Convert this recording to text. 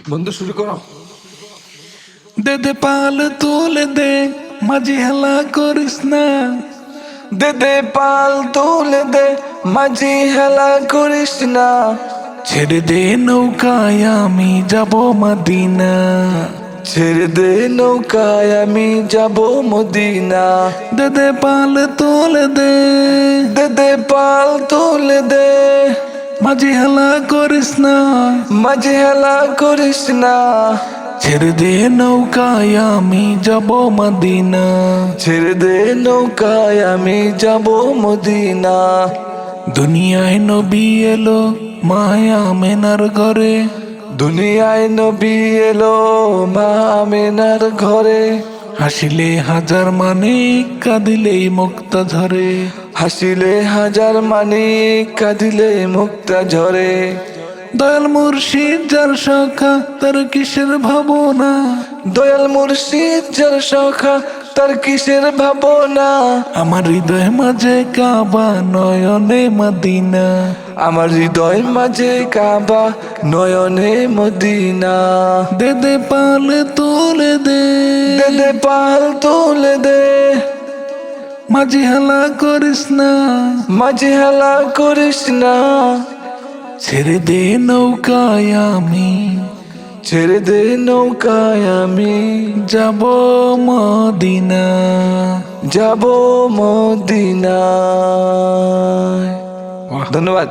বন্ধু শুরু করো। দে দে পাল তুলে দে, মাঝি হেলা করিস না। দে দে পাল তুলে দে, মাঝি হেলা করিস না। ছেড়ে দে নৌকায় আমি যাব মদিনা। ছেড়ে দে নৌকায় আমি যাব মদিনা। দে দে পাল তুলে দে, দে দে পাল তুলে দে, মাঝি হেলা করিস না। মাঝি হেলা করিস না। ছেড়ে দে নৌকায় আমি যাব মদিনা। ছেড়ে দে নৌকায় আমি যাব মদিনা। দুনিয়ায় নবী এলো মায়া মেনার ঘরে। দুনিয়ায় নবী এলো মা আমেনার ঘরে। হাসিলে হাজার মানিক, কাঁদিলেই মুক্তা ঝরে। হাসিলে হাজার মানিক, কাঁদিলে মুক্তা ঝরে। দয়াল মুর্শিদ যার সখা, তার কিসের ভাবনা। দয়াল মুর্শিদ যার সখা, তার কিসের ভাবনা। আমার হৃদয় মাঝে কাবা, নয়নে মদিনা। আমার হৃদয় মাঝে কাবা, নয়নে মদিনা। দে দে পাল তুলে দে, দে দে পাল তুলে দে, মাঝি হেলা করিস না। মাঝি হেলা করিস না। ছেড়ে দে নৌকায় আমি, ছেড়ে দে নৌকায় আমি যাব মদিনা। যাব মদিনা। বাহ। ধন্যবাদ।